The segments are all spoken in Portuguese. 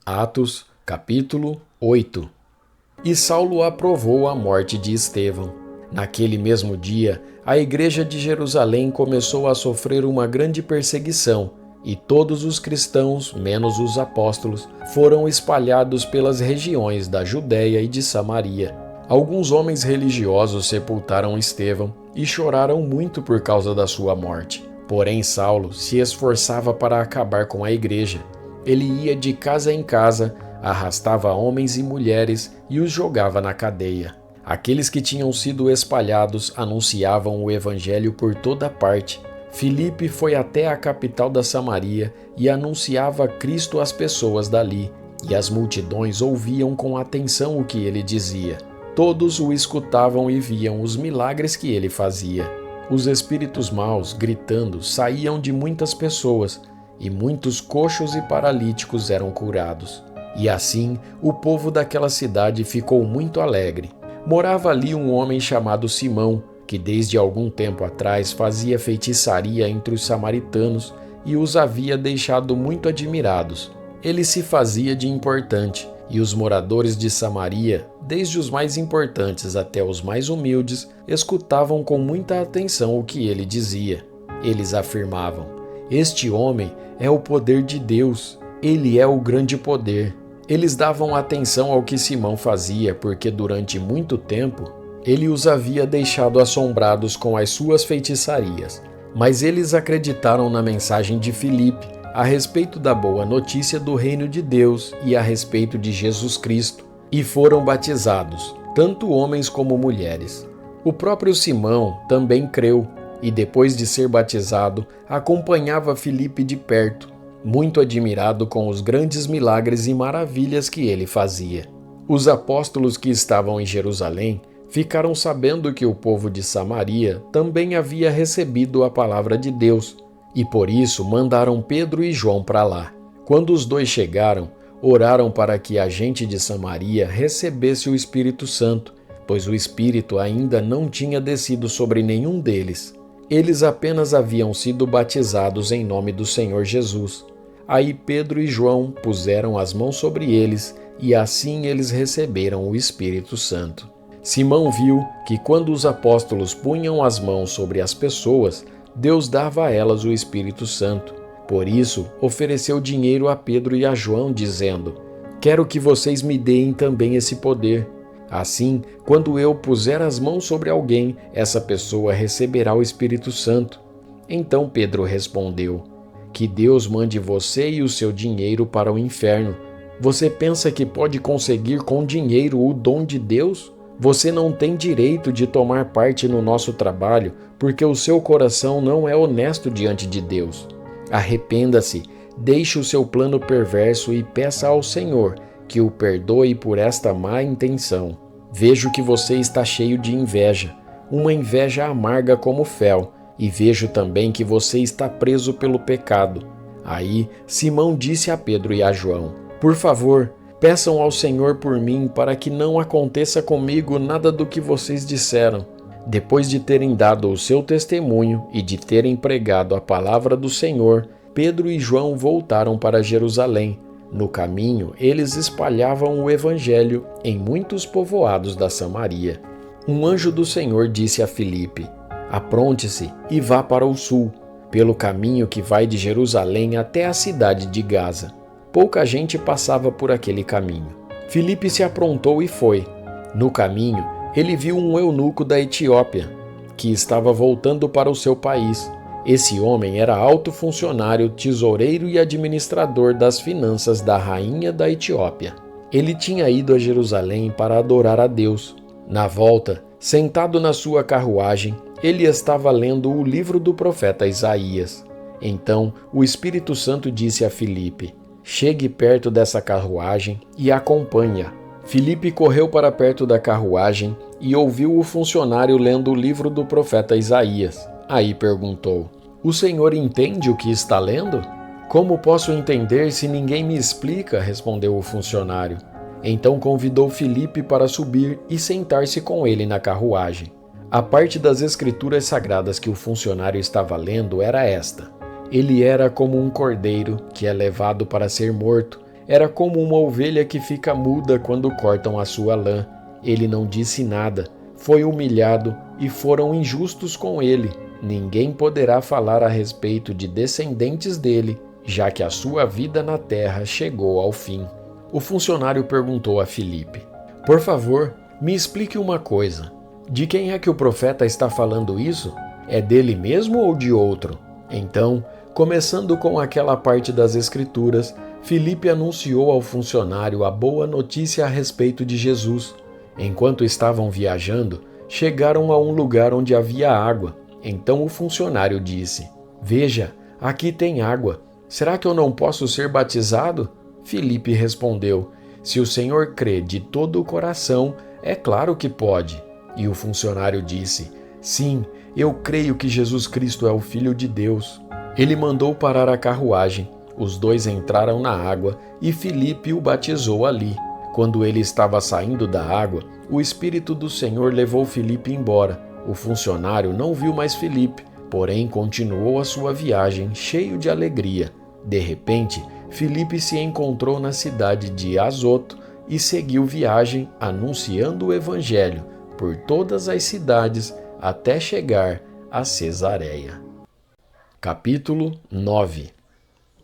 Atos, capítulo 8. E Saulo aprovou a morte de Estevão. Naquele mesmo dia, a igreja de Jerusalém começou a sofrer uma grande perseguição, e todos os cristãos, menos os apóstolos, foram espalhados pelas regiões da Judéia e de Samaria. Alguns homens religiosos sepultaram Estevão e choraram muito por causa da sua morte. Porém, Saulo se esforçava para acabar com a igreja. Ele ia de casa em casa, arrastava homens e mulheres e os jogava na cadeia. Aqueles que tinham sido espalhados anunciavam o evangelho por toda parte. Filipe foi até a capital da Samaria e anunciava Cristo às pessoas dali, e as multidões ouviam com atenção o que ele dizia. Todos o escutavam e viam os milagres que ele fazia. Os espíritos maus, gritando, saíam de muitas pessoas, e muitos coxos e paralíticos eram curados. E assim, o povo daquela cidade ficou muito alegre. Morava ali um homem chamado Simão, que desde algum tempo atrás fazia feitiçaria entre os samaritanos e os havia deixado muito admirados. Ele se fazia de importante, e os moradores de Samaria, desde os mais importantes até os mais humildes, escutavam com muita atenção o que ele dizia. Eles afirmavam: "Este homem é o poder de Deus, ele é o grande poder." Eles davam atenção ao que Simão fazia, porque durante muito tempo ele os havia deixado assombrados com as suas feitiçarias. Mas eles acreditaram na mensagem de Filipe a respeito da boa notícia do reino de Deus e a respeito de Jesus Cristo, e foram batizados, tanto homens como mulheres. O próprio Simão também creu, e depois de ser batizado, acompanhava Filipe de perto, muito admirado com os grandes milagres e maravilhas que ele fazia. Os apóstolos que estavam em Jerusalém ficaram sabendo que o povo de Samaria também havia recebido a palavra de Deus, e por isso mandaram Pedro e João para lá. Quando os dois chegaram, oraram para que a gente de Samaria recebesse o Espírito Santo, pois o Espírito ainda não tinha descido sobre nenhum deles. Eles apenas haviam sido batizados em nome do Senhor Jesus. Aí Pedro e João puseram as mãos sobre eles, e assim eles receberam o Espírito Santo. Simão viu que quando os apóstolos punham as mãos sobre as pessoas, Deus dava a elas o Espírito Santo. Por isso, ofereceu dinheiro a Pedro e a João, dizendo: "Quero que vocês me deem também esse poder. Assim, quando eu puser as mãos sobre alguém, essa pessoa receberá o Espírito Santo." Então Pedro respondeu: "Que Deus mande você e o seu dinheiro para o inferno. Você pensa que pode conseguir com dinheiro o dom de Deus? Você não tem direito de tomar parte no nosso trabalho, porque o seu coração não é honesto diante de Deus. Arrependa-se, deixe o seu plano perverso e peça ao Senhor que o perdoe por esta má intenção. Vejo que você está cheio de inveja, uma inveja amarga como fel, e vejo também que você está preso pelo pecado." Aí Simão disse a Pedro e a João: "Por favor, peçam ao Senhor por mim para que não aconteça comigo nada do que vocês disseram." Depois de terem dado o seu testemunho e de terem pregado a palavra do Senhor, Pedro e João voltaram para Jerusalém. No caminho, eles espalhavam o evangelho em muitos povoados da Samaria. Um anjo do Senhor disse a Filipe: "Apronte-se e vá para o sul, pelo caminho que vai de Jerusalém até a cidade de Gaza." Pouca gente passava por aquele caminho. Filipe se aprontou e foi. No caminho, ele viu um eunuco da Etiópia, que estava voltando para o seu país. Esse homem era alto funcionário, tesoureiro e administrador das finanças da rainha da Etiópia. Ele tinha ido a Jerusalém para adorar a Deus. Na volta, sentado na sua carruagem, ele estava lendo o livro do profeta Isaías. Então, o Espírito Santo disse a Filipe: "Chegue perto dessa carruagem e acompanhe-a." Filipe correu para perto da carruagem e ouviu o funcionário lendo o livro do profeta Isaías. Aí perguntou: "O senhor entende o que está lendo?" "Como posso entender se ninguém me explica?" respondeu o funcionário. Então convidou Filipe para subir e sentar-se com ele na carruagem. A parte das escrituras sagradas que o funcionário estava lendo era esta: Ele era como um cordeiro que é levado para ser morto, Era como uma ovelha que fica muda quando cortam a sua lã. Ele não disse nada, foi humilhado e foram injustos com ele. Ninguém poderá falar a respeito de descendentes dele, já que a sua vida na terra chegou ao fim. O funcionário perguntou a Filipe: Por favor, me explique uma coisa. De quem é que o profeta está falando isso? É dele mesmo ou de outro? Então, começando com aquela parte das Escrituras, Filipe anunciou ao funcionário a boa notícia a respeito de Jesus. Enquanto estavam viajando, chegaram a um lugar onde havia água. Então o funcionário disse: Veja, aqui tem água. Será que eu não posso ser batizado? Filipe respondeu: Se o Senhor crê de todo o coração, é claro que pode. E o funcionário disse: Sim, eu creio que Jesus Cristo é o Filho de Deus. Ele mandou parar a carruagem. Os dois entraram na água e Filipe o batizou ali. Quando ele estava saindo da água, o Espírito do Senhor levou Filipe embora. O funcionário não viu mais Filipe, porém continuou a sua viagem cheio de alegria. De repente, Filipe se encontrou na cidade de Azoto e seguiu viagem anunciando o Evangelho por todas as cidades até chegar a Cesareia. Capítulo 9.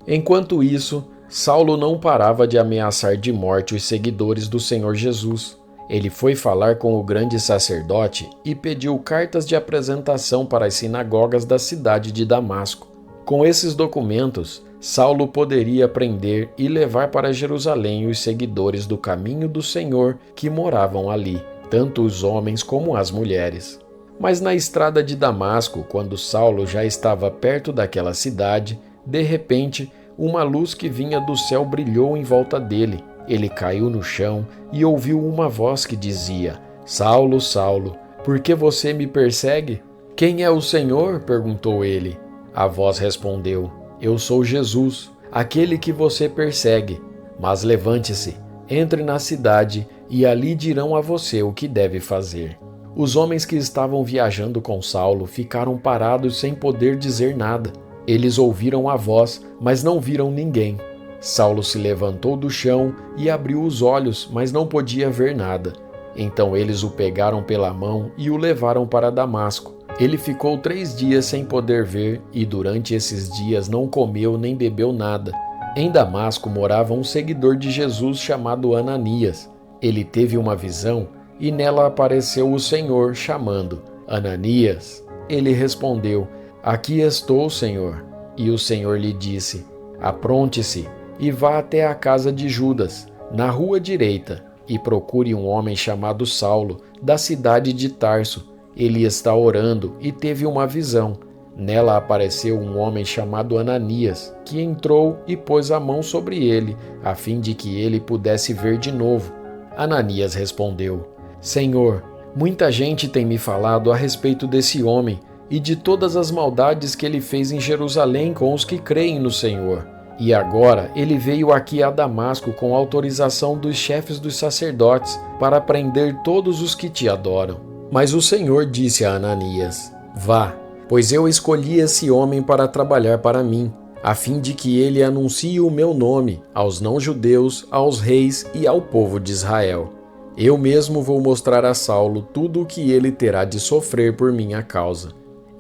Enquanto isso, Saulo não parava de ameaçar de morte os seguidores do Senhor Jesus. Ele foi falar com o grande sacerdote e pediu cartas de apresentação para as sinagogas da cidade de Damasco. Com esses documentos, Saulo poderia prender e levar para Jerusalém os seguidores do caminho do Senhor que moravam ali, tanto os homens como as mulheres. Mas na estrada de Damasco, quando Saulo já estava perto daquela cidade, de repente, uma luz que vinha do céu brilhou em volta dele. Ele caiu no chão e ouviu uma voz que dizia: Saulo, Saulo, por que você me persegue? Quem é o Senhor? Perguntou ele. A voz respondeu: Eu sou Jesus, aquele que você persegue. Mas levante-se, entre na cidade e ali dirão a você o que deve fazer. Os homens que estavam viajando com Saulo ficaram parados sem poder dizer nada. Eles ouviram a voz, mas não viram ninguém. Saulo se levantou do chão e abriu os olhos, mas não podia ver nada. Então eles o pegaram pela mão e o levaram para Damasco. Ele ficou 3 dias sem poder ver e durante esses dias não comeu nem bebeu nada. Em Damasco morava um seguidor de Jesus chamado Ananias. Ele teve uma visão e nela apareceu o Senhor chamando: Ananias. Ele respondeu: Aqui estou, Senhor. E o Senhor lhe disse: Apronte-se e vá até a casa de Judas, na rua direita, e procure um homem chamado Saulo, da cidade de Tarso. Ele está orando e teve uma visão. Nela apareceu um homem chamado Ananias, que entrou e pôs a mão sobre ele, a fim de que ele pudesse ver de novo. Ananias respondeu: Senhor, muita gente tem me falado a respeito desse homem e de todas as maldades que ele fez em Jerusalém com os que creem no Senhor. E agora ele veio aqui a Damasco com autorização dos chefes dos sacerdotes para prender todos os que te adoram. Mas o Senhor disse a Ananias: Vá, pois eu escolhi esse homem para trabalhar para mim, a fim de que ele anuncie o meu nome aos não-judeus, aos reis e ao povo de Israel. Eu mesmo vou mostrar a Saulo tudo o que ele terá de sofrer por minha causa.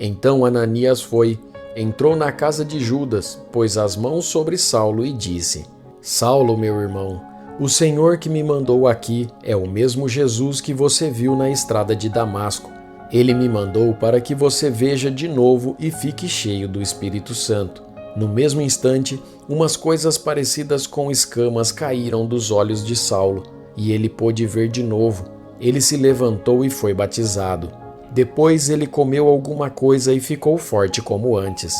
Então Ananias foi, entrou na casa de Judas, pôs as mãos sobre Saulo e disse: Saulo, meu irmão, o Senhor que me mandou aqui é o mesmo Jesus que você viu na estrada de Damasco. Ele me mandou para que você veja de novo e fique cheio do Espírito Santo. No mesmo instante, umas coisas parecidas com escamas caíram dos olhos de Saulo, e ele pôde ver de novo. Ele se levantou e foi batizado. Depois ele comeu alguma coisa e ficou forte como antes.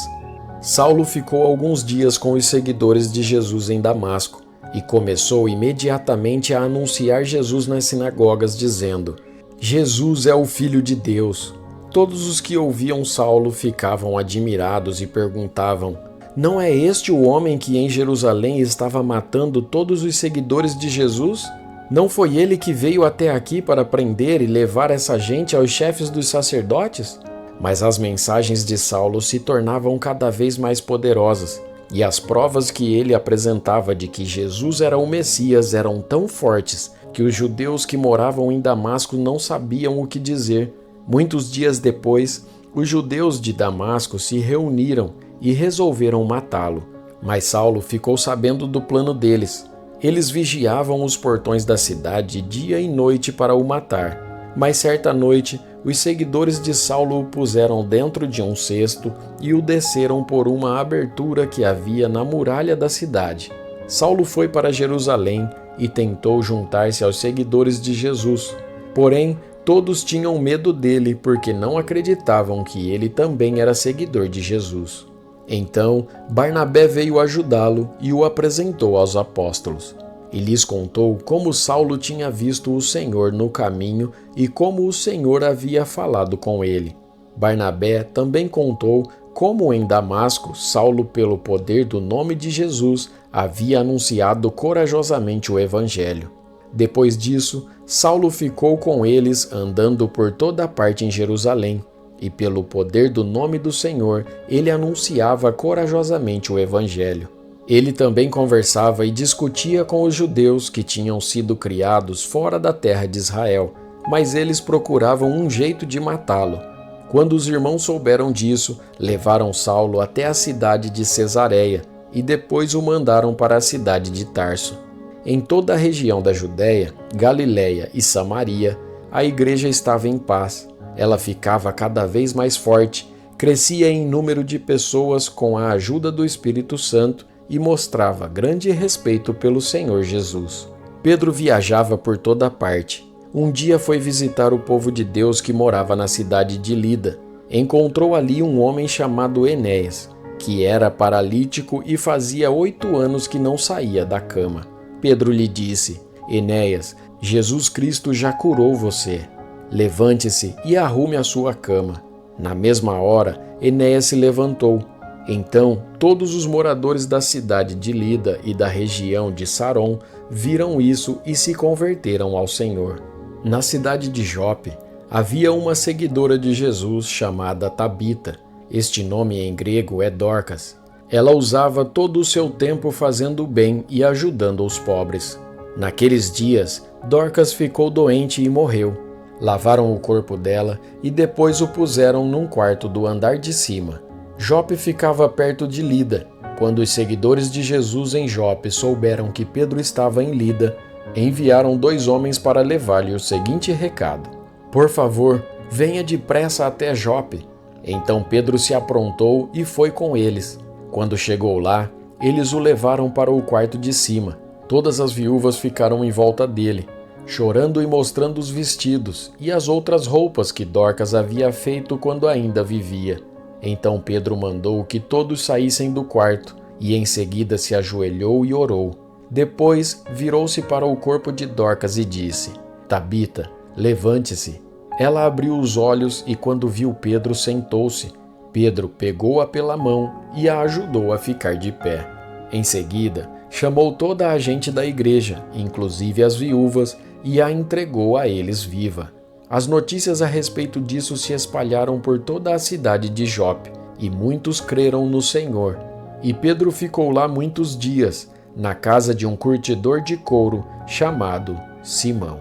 Saulo ficou alguns dias com os seguidores de Jesus em Damasco e começou imediatamente a anunciar Jesus nas sinagogas, dizendo: Jesus é o Filho de Deus. Todos os que ouviam Saulo ficavam admirados e perguntavam: Não é este o homem que em Jerusalém estava matando todos os seguidores de Jesus? Não foi ele que veio até aqui para prender e levar essa gente aos chefes dos sacerdotes? Mas as mensagens de Saulo se tornavam cada vez mais poderosas, e as provas que ele apresentava de que Jesus era o Messias eram tão fortes que os judeus que moravam em Damasco não sabiam o que dizer. Muitos dias depois, os judeus de Damasco se reuniram e resolveram matá-lo. Mas Saulo ficou sabendo do plano deles. Eles vigiavam os portões da cidade dia e noite para o matar. Mas certa noite, os seguidores de Saulo o puseram dentro de um cesto e o desceram por uma abertura que havia na muralha da cidade. Saulo foi para Jerusalém e tentou juntar-se aos seguidores de Jesus. Porém, todos tinham medo dele porque não acreditavam que ele também era seguidor de Jesus. Então, Barnabé veio ajudá-lo e o apresentou aos apóstolos. E lhes contou como Saulo tinha visto o Senhor no caminho e como o Senhor havia falado com ele. Barnabé também contou como em Damasco Saulo, pelo poder do nome de Jesus, havia anunciado corajosamente o Evangelho. Depois disso, Saulo ficou com eles andando por toda parte em Jerusalém, e pelo poder do nome do Senhor, ele anunciava corajosamente o Evangelho. Ele também conversava e discutia com os judeus que tinham sido criados fora da terra de Israel, mas eles procuravam um jeito de matá-lo. Quando os irmãos souberam disso, levaram Saulo até a cidade de Cesareia e depois o mandaram para a cidade de Tarso. Em toda a região da Judéia, Galiléia e Samaria, a igreja estava em paz. Ela ficava cada vez mais forte, crescia em número de pessoas com a ajuda do Espírito Santo e mostrava grande respeito pelo Senhor Jesus. Pedro viajava por toda parte. Um dia foi visitar o povo de Deus que morava na cidade de Lida. Encontrou ali um homem chamado Enéas, que era paralítico e fazia 8 anos que não saía da cama. Pedro lhe disse: Enéas, Jesus Cristo já curou você. Levante-se e arrume a sua cama. Na mesma hora, Enéas se levantou. Então, todos os moradores da cidade de Lida e da região de Saron viram isso e se converteram ao Senhor. Na cidade de Jope, havia uma seguidora de Jesus chamada Tabita. Este nome em grego é Dorcas. Ela usava todo o seu tempo fazendo o bem e ajudando os pobres. Naqueles dias, Dorcas ficou doente e morreu. Lavaram o corpo dela e depois o puseram num quarto do andar de cima. Jope ficava perto de Lida. Quando os seguidores de Jesus em Jope souberam que Pedro estava em Lida, enviaram 2 homens para levar-lhe o seguinte recado: Por favor, venha depressa até Jope. Então Pedro se aprontou e foi com eles. Quando chegou lá, eles o levaram para o quarto de cima. Todas as viúvas ficaram em volta dele, chorando e mostrando os vestidos e as outras roupas que Dorcas havia feito quando ainda vivia. Então Pedro mandou que todos saíssem do quarto e em seguida se ajoelhou e orou. Depois virou-se para o corpo de Dorcas e disse: Tabita, levante-se. Ela abriu os olhos e quando viu Pedro sentou-se. Pedro pegou-a pela mão e a ajudou a ficar de pé. Em seguida, chamou toda a gente da igreja, inclusive as viúvas, e a entregou a eles viva. As notícias a respeito disso se espalharam por toda a cidade de Jope, e muitos creram no Senhor. E Pedro ficou lá muitos dias, na casa de um curtidor de couro chamado Simão.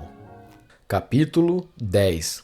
Capítulo 10.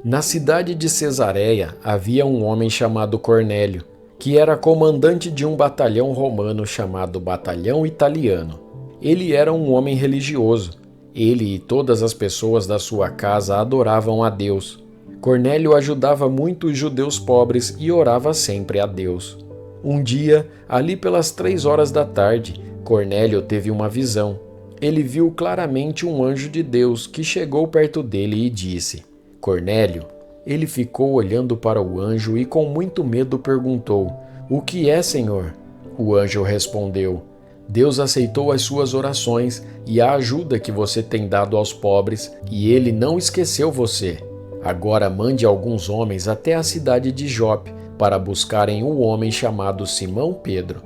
Na cidade de Cesareia havia um homem chamado Cornélio, que era comandante de um batalhão romano chamado Batalhão Italiano. Ele era um homem religioso. Ele e todas as pessoas da sua casa adoravam a Deus. Cornélio ajudava muito os judeus pobres e orava sempre a Deus. Um dia, ali pelas 3 horas da tarde, Cornélio teve uma visão. Ele viu claramente um anjo de Deus que chegou perto dele e disse: Cornélio. Ele ficou olhando para o anjo e com muito medo perguntou: O que é, Senhor? O anjo respondeu: Deus aceitou as suas orações e a ajuda que você tem dado aos pobres, e ele não esqueceu você. Agora mande alguns homens até a cidade de Jope para buscarem o homem chamado Simão Pedro.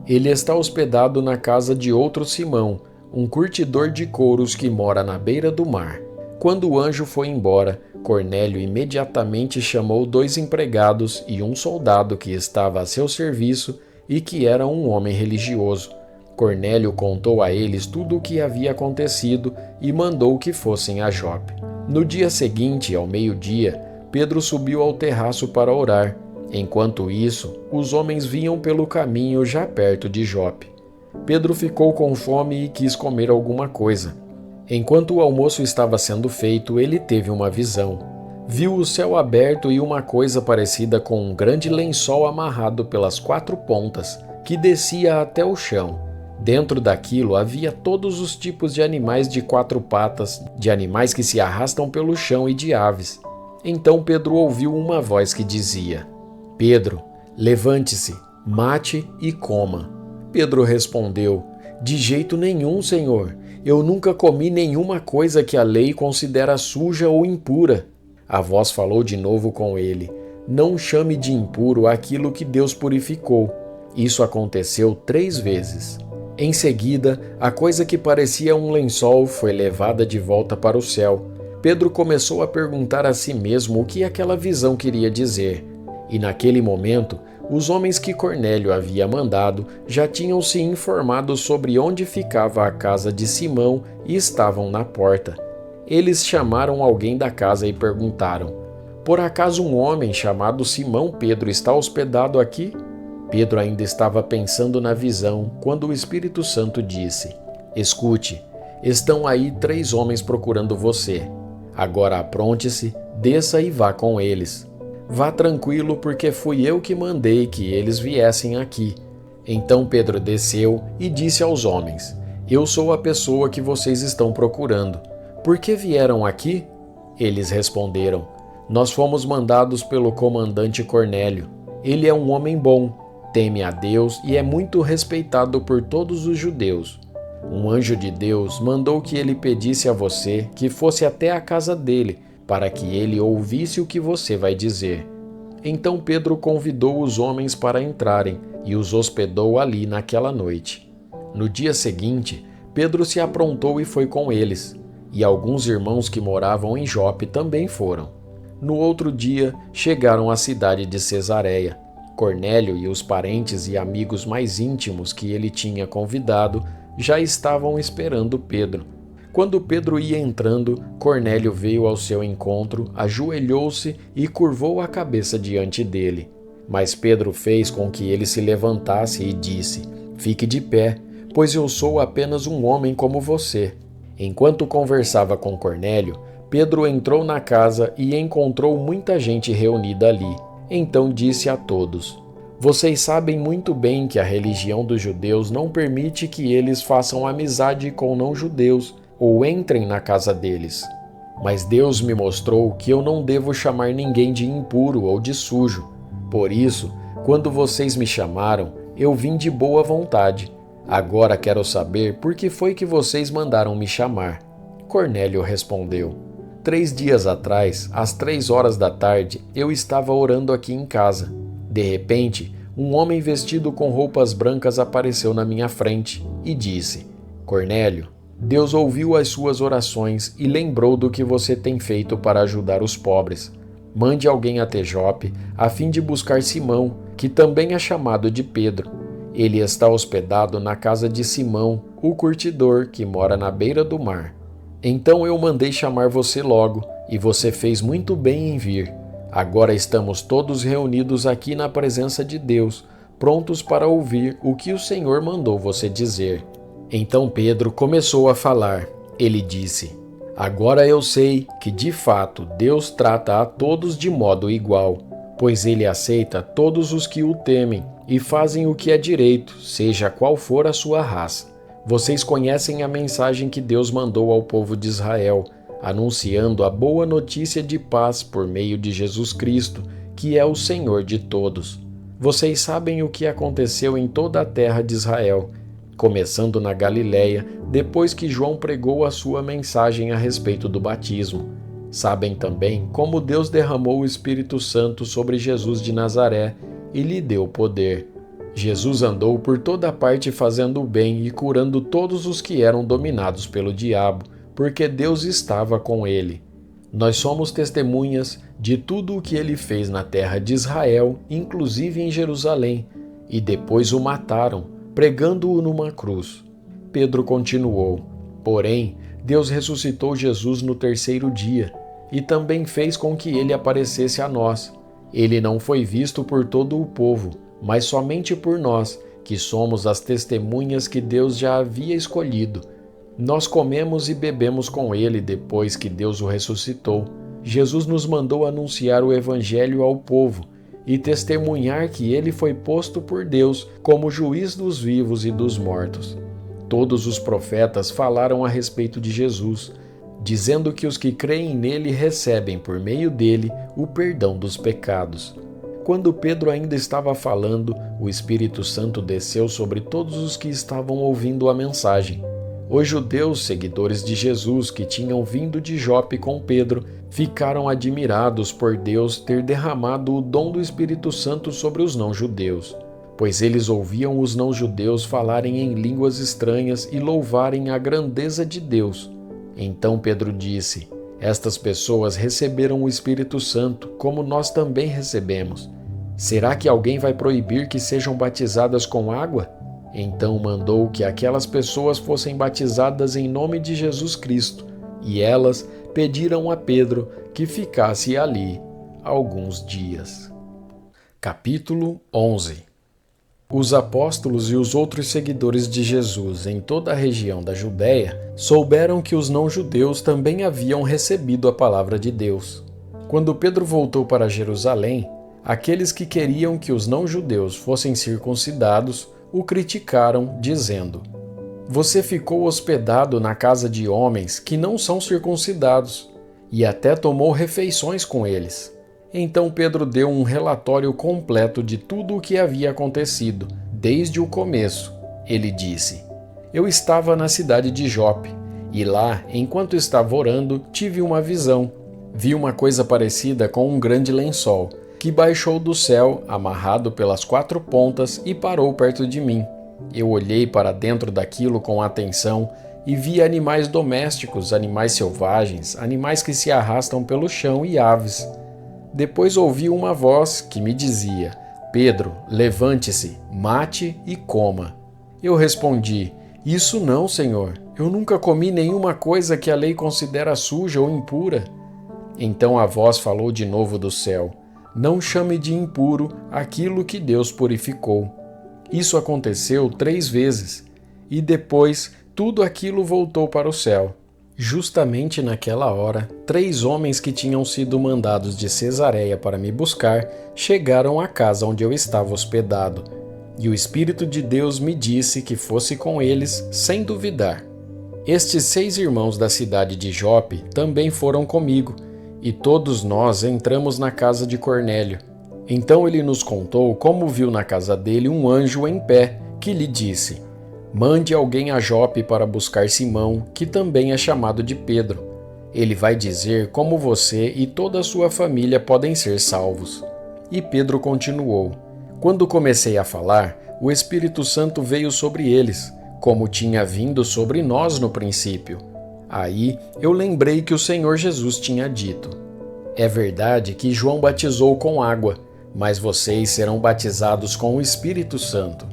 Ele está hospedado na casa de outro Simão, um curtidor de couros que mora na beira do mar. Quando o anjo foi embora, Cornélio imediatamente chamou 2 empregados e um soldado que estava a seu serviço e que era um homem religioso. Cornélio contou a eles tudo o que havia acontecido e mandou que fossem a Jope. No dia seguinte, ao meio-dia, Pedro subiu ao terraço para orar. Enquanto isso, os homens vinham pelo caminho já perto de Jope. Pedro ficou com fome e quis comer alguma coisa. Enquanto o almoço estava sendo feito, ele teve uma visão. Viu o céu aberto e uma coisa parecida com um grande lençol amarrado pelas 4 pontas, que descia até o chão. Dentro daquilo havia todos os tipos de animais de 4 patas, de animais que se arrastam pelo chão e de aves. Então Pedro ouviu uma voz que dizia: Pedro, levante-se, mate e coma. Pedro respondeu: De jeito nenhum, Senhor. Eu nunca comi nenhuma coisa que a lei considera suja ou impura. A voz falou de novo com ele: Não chame de impuro aquilo que Deus purificou. Isso aconteceu 3 vezes. Em seguida, a coisa que parecia um lençol foi levada de volta para o céu. Pedro começou a perguntar a si mesmo o que aquela visão queria dizer. E naquele momento, os homens que Cornélio havia mandado já tinham se informado sobre onde ficava a casa de Simão e estavam na porta. Eles chamaram alguém da casa e perguntaram: Por acaso um homem chamado Simão Pedro está hospedado aqui? Pedro ainda estava pensando na visão quando o Espírito Santo disse: Escute, estão aí 3 homens procurando você. Agora apronte-se, desça e vá com eles. Vá tranquilo, porque fui eu que mandei que eles viessem aqui. Então Pedro desceu e disse aos homens: Eu sou a pessoa que vocês estão procurando. Por que vieram aqui? Eles responderam: Nós fomos mandados pelo comandante Cornélio. Ele é um homem bom, teme a Deus e é muito respeitado por todos os judeus. Um anjo de Deus mandou que ele pedisse a você que fosse até a casa dele, para que ele ouvisse o que você vai dizer. Então Pedro convidou os homens para entrarem e os hospedou ali naquela noite. No dia seguinte, Pedro se aprontou e foi com eles, e alguns irmãos que moravam em Jope também foram. No outro dia, chegaram à cidade de Cesareia. Cornélio e os parentes e amigos mais íntimos que ele tinha convidado já estavam esperando Pedro. Quando Pedro ia entrando, Cornélio veio ao seu encontro, ajoelhou-se e curvou a cabeça diante dele. Mas Pedro fez com que ele se levantasse e disse: Fique de pé, pois eu sou apenas um homem como você. Enquanto conversava com Cornélio, Pedro entrou na casa e encontrou muita gente reunida ali. Então disse a todos: Vocês sabem muito bem que a religião dos judeus não permite que eles façam amizade com não-judeus ou entrem na casa deles. Mas Deus me mostrou que eu não devo chamar ninguém de impuro ou de sujo. Por isso, quando vocês me chamaram, eu vim de boa vontade. Agora quero saber por que foi que vocês mandaram me chamar. Cornélio respondeu: 3 dias atrás, às 3 horas da tarde, eu estava orando aqui em casa. De repente, um homem vestido com roupas brancas apareceu na minha frente e disse: Cornélio, Deus ouviu as suas orações e lembrou do que você tem feito para ajudar os pobres. Mande alguém até Jope, a fim de buscar Simão, que também é chamado de Pedro. Ele está hospedado na casa de Simão, o curtidor, que mora na beira do mar. Então eu mandei chamar você logo, e você fez muito bem em vir. Agora estamos todos reunidos aqui na presença de Deus, prontos para ouvir o que o Senhor mandou você dizer. Então Pedro começou a falar. Ele disse: Agora eu sei que, de fato, Deus trata a todos de modo igual, pois ele aceita todos os que o temem e fazem o que é direito, seja qual for a sua raça. Vocês conhecem a mensagem que Deus mandou ao povo de Israel, anunciando a boa notícia de paz por meio de Jesus Cristo, que é o Senhor de todos. Vocês sabem o que aconteceu em toda a terra de Israel, começando na Galiléia, depois que João pregou a sua mensagem a respeito do batismo. Sabem também como Deus derramou o Espírito Santo sobre Jesus de Nazaré e lhe deu poder. Jesus andou por toda parte fazendo o bem e curando todos os que eram dominados pelo diabo, porque Deus estava com ele. Nós somos testemunhas de tudo o que ele fez na terra de Israel, inclusive em Jerusalém, e depois o mataram, pregando-o numa cruz. Pedro continuou: porém, Deus ressuscitou Jesus no terceiro dia e também fez com que ele aparecesse a nós. Ele não foi visto por todo o povo, mas somente por nós, que somos as testemunhas que Deus já havia escolhido. Nós comemos e bebemos com ele depois que Deus o ressuscitou. Jesus nos mandou anunciar o Evangelho ao povo e testemunhar que ele foi posto por Deus como juiz dos vivos e dos mortos. Todos os profetas falaram a respeito de Jesus, dizendo que os que creem nele recebem por meio dele o perdão dos pecados. Quando Pedro ainda estava falando, o Espírito Santo desceu sobre todos os que estavam ouvindo a mensagem. Os judeus, seguidores de Jesus, que tinham vindo de Jope com Pedro, ficaram admirados por Deus ter derramado o dom do Espírito Santo sobre os não-judeus, pois eles ouviam os não-judeus falarem em línguas estranhas e louvarem a grandeza de Deus. Então Pedro disse: estas pessoas receberam o Espírito Santo, como nós também recebemos. Será que alguém vai proibir que sejam batizadas com água? Então mandou que aquelas pessoas fossem batizadas em nome de Jesus Cristo, e elas pediram a Pedro que ficasse ali alguns dias. Capítulo 11. Os apóstolos e os outros seguidores de Jesus em toda a região da Judéia souberam que os não-judeus também haviam recebido a palavra de Deus. Quando Pedro voltou para Jerusalém, aqueles que queriam que os não-judeus fossem circuncidados o criticaram, dizendo: você ficou hospedado na casa de homens que não são circuncidados, e até tomou refeições com eles. Então Pedro deu um relatório completo de tudo o que havia acontecido, desde o começo. Ele disse: eu estava na cidade de Jope, e lá, enquanto estava orando, tive uma visão. Vi uma coisa parecida com um grande lençol, que baixou do céu, amarrado pelas 4 pontas, e parou perto de mim. Eu olhei para dentro daquilo com atenção e vi animais domésticos, animais selvagens, animais que se arrastam pelo chão e aves. Depois ouvi uma voz que me dizia: Pedro, levante-se, mate e coma. Eu respondi: isso não, Senhor. Eu nunca comi nenhuma coisa que a lei considera suja ou impura. Então a voz falou de novo do céu: não chame de impuro aquilo que Deus purificou. Isso aconteceu 3 vezes, e depois tudo aquilo voltou para o céu. Justamente naquela hora, 3 homens que tinham sido mandados de Cesareia para me buscar chegaram à casa onde eu estava hospedado, e o Espírito de Deus me disse que fosse com eles sem duvidar. Estes 6 irmãos da cidade de Jope também foram comigo, e todos nós entramos na casa de Cornélio. Então ele nos contou como viu na casa dele um anjo em pé, que lhe disse: mande alguém a Jope para buscar Simão, que também é chamado de Pedro. Ele vai dizer como você e toda a sua família podem ser salvos. E Pedro continuou: quando comecei a falar, o Espírito Santo veio sobre eles, como tinha vindo sobre nós no princípio. Aí eu lembrei que o Senhor Jesus tinha dito: é verdade que João batizou com água, mas vocês serão batizados com o Espírito Santo.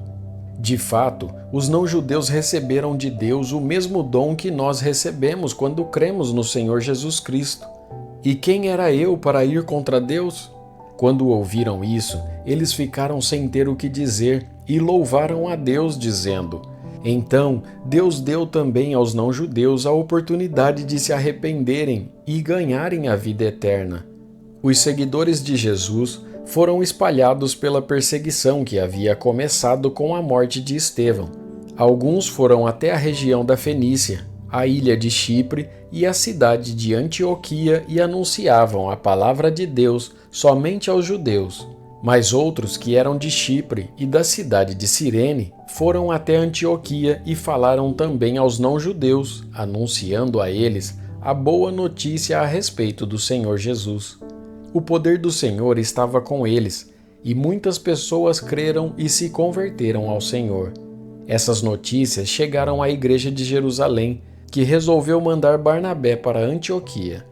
De fato, os não-judeus receberam de Deus o mesmo dom que nós recebemos quando cremos no Senhor Jesus Cristo. E quem era eu para ir contra Deus? Quando ouviram isso, eles ficaram sem ter o que dizer e louvaram a Deus, dizendo: então, Deus deu também aos não-judeus a oportunidade de se arrependerem e ganharem a vida eterna. Os seguidores de Jesus foram espalhados pela perseguição que havia começado com a morte de Estevão. Alguns foram até a região da Fenícia, a ilha de Chipre e a cidade de Antioquia e anunciavam a palavra de Deus somente aos judeus. Mas outros que eram de Chipre e da cidade de Cirene foram até Antioquia e falaram também aos não-judeus, anunciando a eles a boa notícia a respeito do Senhor Jesus. O poder do Senhor estava com eles, e muitas pessoas creram e se converteram ao Senhor. Essas notícias chegaram à igreja de Jerusalém, que resolveu mandar Barnabé para Antioquia.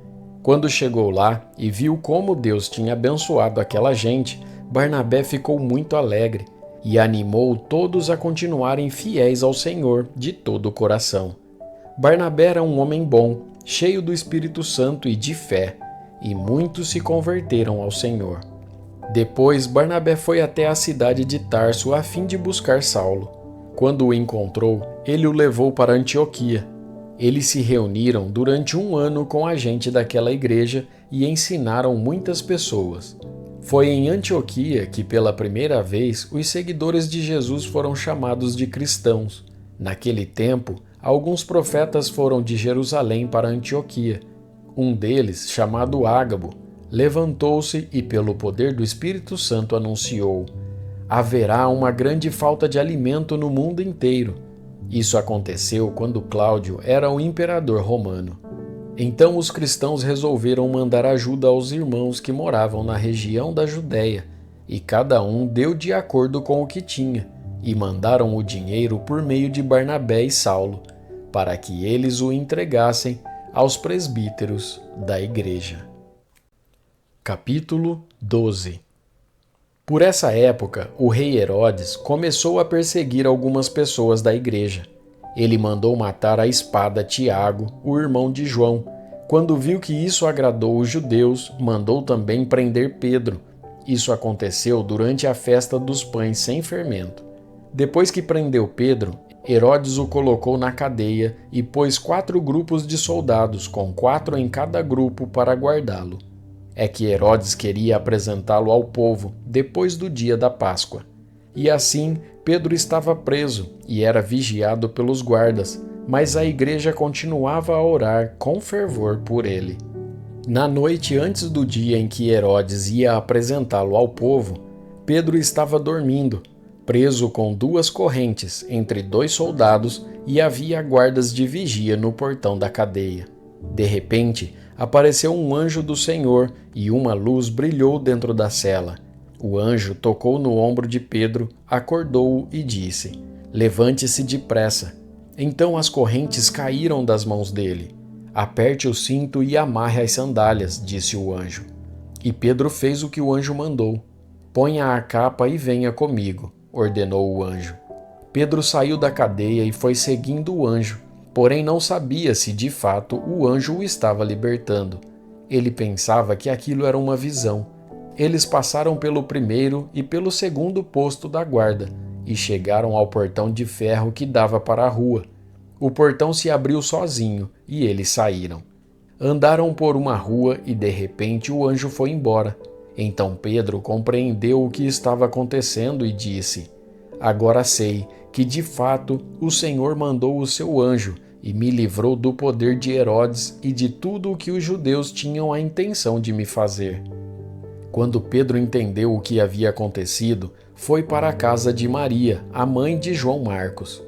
Quando chegou lá e viu como Deus tinha abençoado aquela gente, Barnabé ficou muito alegre. e animou todos a continuarem fiéis ao Senhor de todo o coração. Barnabé era um homem bom, cheio do Espírito Santo e de fé, e muitos se converteram ao Senhor. Depois, Barnabé foi até a cidade de Tarso a fim de buscar Saulo. Quando o encontrou, ele o levou para Antioquia. Eles se reuniram durante 1 ano com a gente daquela igreja e ensinaram muitas pessoas. Foi em Antioquia que, pela primeira vez, os seguidores de Jesus foram chamados de cristãos. Naquele tempo, alguns profetas foram de Jerusalém para Antioquia. Um deles, chamado Ágabo, levantou-se e, pelo poder do Espírito Santo, anunciou: haverá uma grande falta de alimento no mundo inteiro. Isso aconteceu quando Cláudio era o imperador romano. Então os cristãos resolveram mandar ajuda aos irmãos que moravam na região da Judéia, e cada um deu de acordo com o que tinha, e mandaram o dinheiro por meio de Barnabé e Saulo, para que eles o entregassem aos presbíteros da igreja. Capítulo 12. Por essa época, o rei Herodes começou a perseguir algumas pessoas da igreja. Ele mandou matar à espada Tiago, o irmão de João. Quando viu que isso agradou os judeus, mandou também prender Pedro. Isso aconteceu durante a festa dos pães sem fermento. Depois que prendeu Pedro, Herodes o colocou na cadeia e pôs 4 grupos de soldados, com 4 em cada grupo, para guardá-lo. É que Herodes queria apresentá-lo ao povo depois do dia da Páscoa. E assim, Pedro estava preso e era vigiado pelos guardas, mas a igreja continuava a orar com fervor por ele. Na noite antes do dia em que Herodes ia apresentá-lo ao povo, Pedro estava dormindo, preso com 2 correntes entre 2 soldados, e havia guardas de vigia no portão da cadeia. De repente, apareceu um anjo do Senhor e uma luz brilhou dentro da cela. O anjo tocou no ombro de Pedro, acordou-o e disse: levante-se depressa. Então as correntes caíram das mãos dele. Aperte o cinto e amarre as sandálias, disse o anjo. E Pedro fez o que o anjo mandou. Ponha a capa e venha comigo, ordenou o anjo. Pedro saiu da cadeia e foi seguindo o anjo. Porém não sabia se de fato o anjo o estava libertando. Ele pensava que aquilo era uma visão. Eles passaram pelo primeiro e pelo segundo posto da guarda e chegaram ao portão de ferro que dava para a rua. O portão se abriu sozinho e eles saíram. Andaram por uma rua e de repente o anjo foi embora. Então Pedro compreendeu o que estava acontecendo e disse: agora sei que de fato o Senhor mandou o seu anjo e me livrou do poder de Herodes e de tudo o que os judeus tinham a intenção de me fazer. Quando Pedro entendeu o que havia acontecido, foi para a casa de Maria, a mãe de João Marcos.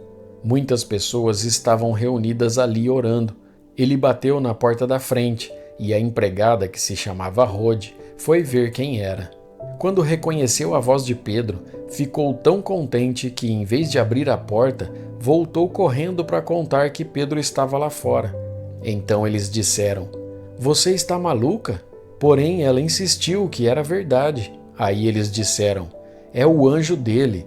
Muitas pessoas estavam reunidas ali orando. Ele bateu na porta da frente e a empregada, que se chamava Rode, foi ver quem era. Quando reconheceu a voz de Pedro, ficou tão contente que, em vez de abrir a porta, voltou correndo para contar que Pedro estava lá fora. Então eles disseram: você está maluca? Porém ela insistiu que era verdade. Aí eles disseram: é o anjo dele.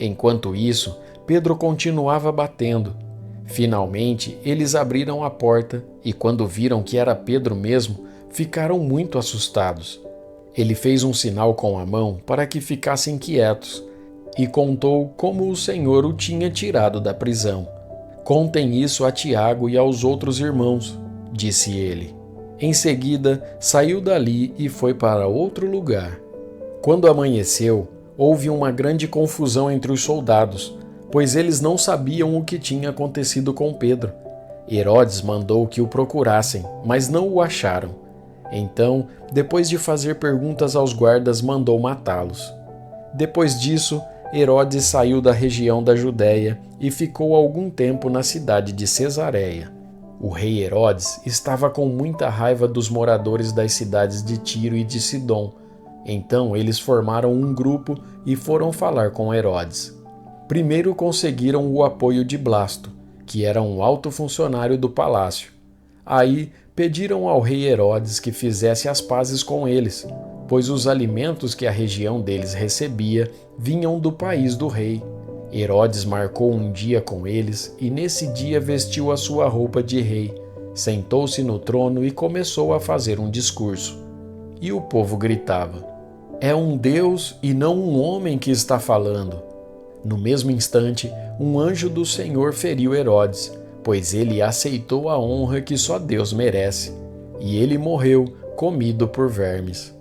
Enquanto isso, Pedro continuava batendo. Finalmente, eles abriram a porta e, quando viram que era Pedro mesmo, ficaram muito assustados. Ele fez um sinal com a mão para que ficassem quietos e contou como o Senhor o tinha tirado da prisão. Contem isso a Tiago e aos outros irmãos, disse ele. Em seguida, saiu dali e foi para outro lugar. Quando amanheceu, houve uma grande confusão entre os soldados, pois eles não sabiam o que tinha acontecido com Pedro. Herodes mandou que o procurassem, mas não o acharam. Então, depois de fazer perguntas aos guardas, mandou matá-los. Depois disso, Herodes saiu da região da Judéia e ficou algum tempo na cidade de Cesareia. O rei Herodes estava com muita raiva dos moradores das cidades de Tiro e de Sidom. Então eles formaram um grupo e foram falar com Herodes. Primeiro conseguiram o apoio de Blasto, que era um alto funcionário do palácio. Aí pediram ao rei Herodes que fizesse as pazes com eles, pois os alimentos que a região deles recebia vinham do país do rei. Herodes marcou um dia com eles e nesse dia vestiu a sua roupa de rei, sentou-se no trono e começou a fazer um discurso. E o povo gritava: "É um Deus e não um homem que está falando." No mesmo instante, um anjo do Senhor feriu Herodes, pois ele aceitou a honra que só Deus merece, e ele morreu, comido por vermes.